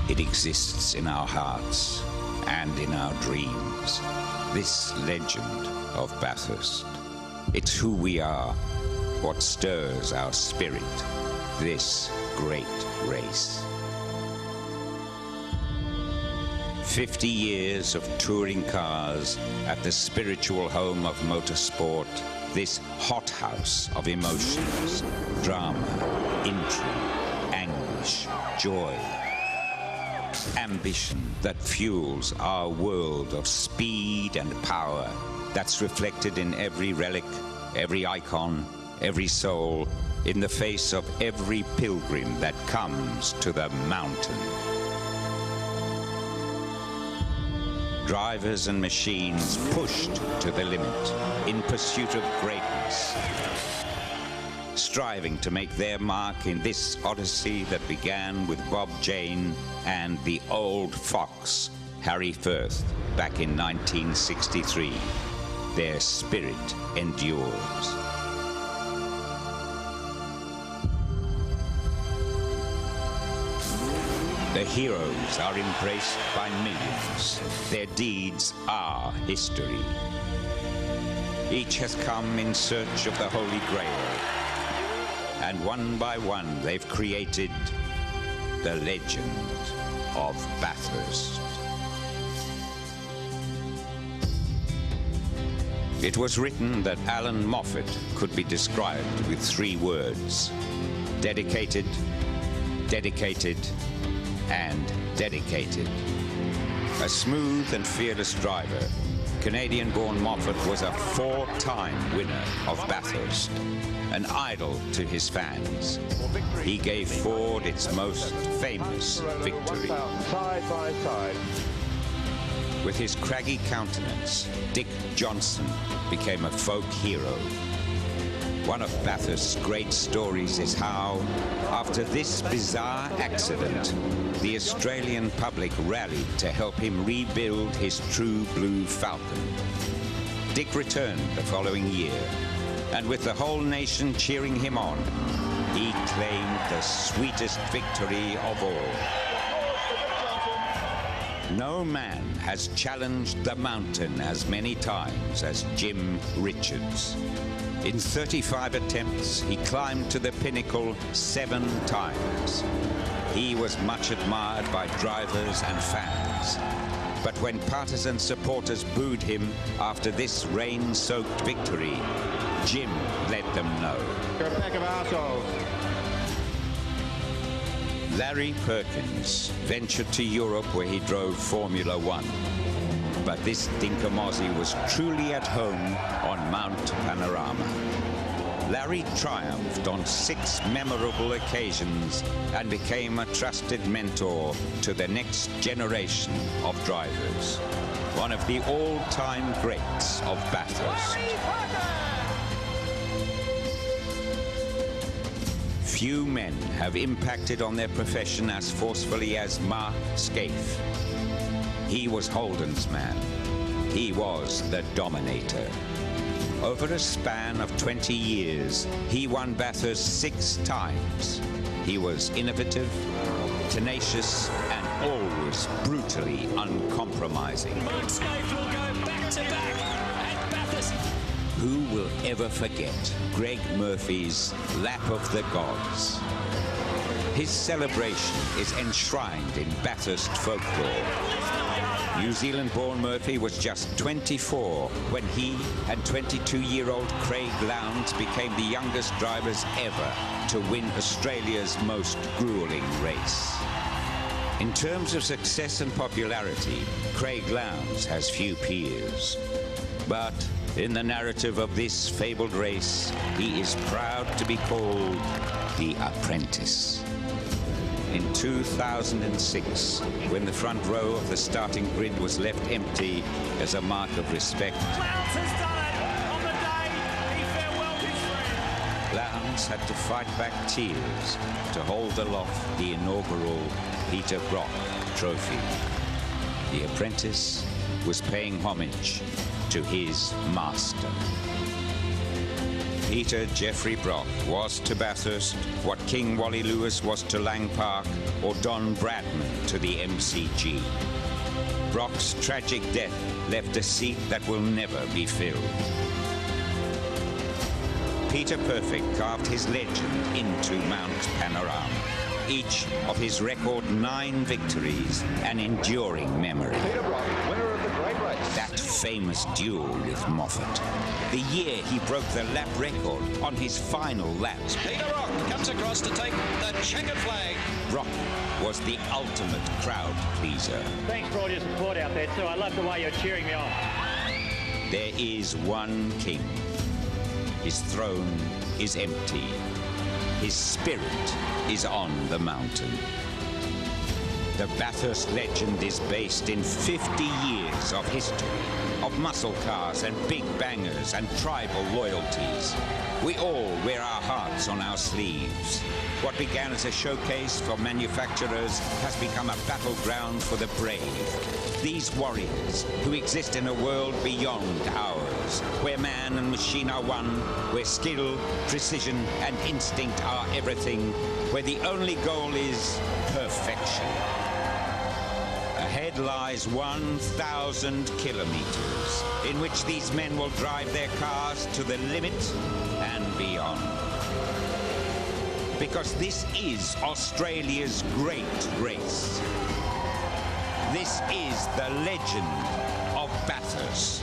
It exists in our hearts and in our dreams. This legend of Bathurst. It's who we are, what stirs our spirit, this great race. 50 years of touring cars at the spiritual home of motorsport, this hothouse of emotions, drama, intrigue, anguish, joy, ambition that fuels our world of speed and power, that's reflected in every relic, every icon, every soul, in the face of every pilgrim that comes to the mountain. Drivers and machines pushed to the limit in pursuit of greatness, striving to make their mark in this odyssey that began with Bob Jane and the old fox, Harry Firth, back in 1963. Their spirit endures. The heroes are embraced by millions. Their deeds are history. Each has come in search of the Holy Grail. And one by one, they've created the legend of Bathurst. It was written that Alan Moffat could be described with 3 words: dedicated, dedicated, and dedicated. A smooth and fearless driver, Canadian-born Moffat was a 4-time winner of Bathurst, an idol to his fans. He gave Ford its most famous victory. Side by side. With his craggy countenance, Dick Johnson became a folk hero. One of Bathurst's great stories is how, after this bizarre accident, the Australian public rallied to help him rebuild his true blue Falcon. Dick returned the following year, and with the whole nation cheering him on, he claimed the sweetest victory of all. No man has challenged the mountain as many times as Jim Richards. In 35 attempts, he climbed to the pinnacle 7 times. He was much admired by drivers and fans. But when partisan supporters booed him after this rain-soaked victory, Jim let them know. You're a pack of assholes. Larry Perkins ventured to Europe where he drove Formula One. But this Dinkamozzie was truly at home on Mount Panorama. Larry triumphed on 6 memorable occasions and became a trusted mentor to the next generation of drivers. One of the all-time greats of Bathurst. Few men have impacted on their profession as forcefully as Mark Scaife. He was Holden's man. He was the dominator. Over a span of 20 years, he won Bathurst 6 times. He was innovative, tenacious, and always brutally uncompromising. Mark Scaife will go back to back at Bathurst. Who will ever forget Greg Murphy's Lap of the Gods? His celebration is enshrined in Bathurst folklore. New Zealand-born Murphy was just 24 when he and 22-year-old Craig Lowndes became the youngest drivers ever to win Australia's most grueling race. In terms of success and popularity, Craig Lowndes has few peers. But in the narrative of this fabled race, he is proud to be called the Apprentice. In 2006, when the front row of the starting grid was left empty as a mark of respect, Lowndes has done it on the day he farewelled his friend. Lowndes had to fight back tears to hold aloft the inaugural Peter Brock Trophy. The Apprentice was paying homage to his master. Peter Geoffrey Brock was to Bathurst what King Wally Lewis was to Lang Park or Don Bradman to the MCG. Brock's tragic death left a seat that will never be filled. Peter Perfect carved his legend into Mount Panorama, each of his record 9 victories an enduring memory. Peter Brock, winner of the great race. That famous duel with Moffat, the year he broke the lap record on his final lap. Peter Brock comes across to take the checkered flag. Brock was the ultimate crowd pleaser. Thanks for all your support out there too. I love the way you're cheering me on. There is one king. His throne is empty. His spirit is on the mountain. The Bathurst legend is based in 50 years of history, of muscle cars and big bangers and tribal loyalties. We all wear our hearts on our sleeves. What began as a showcase for manufacturers has become a battleground for the brave. These warriors who exist in a world beyond ours, where man and machine are one, where skill, precision and instinct are everything, where the only goal is perfection. Ahead lies 1,000 kilometers in which these men will drive their cars to the limit and beyond. Because this is Australia's great race. This is the legend of Bathurst.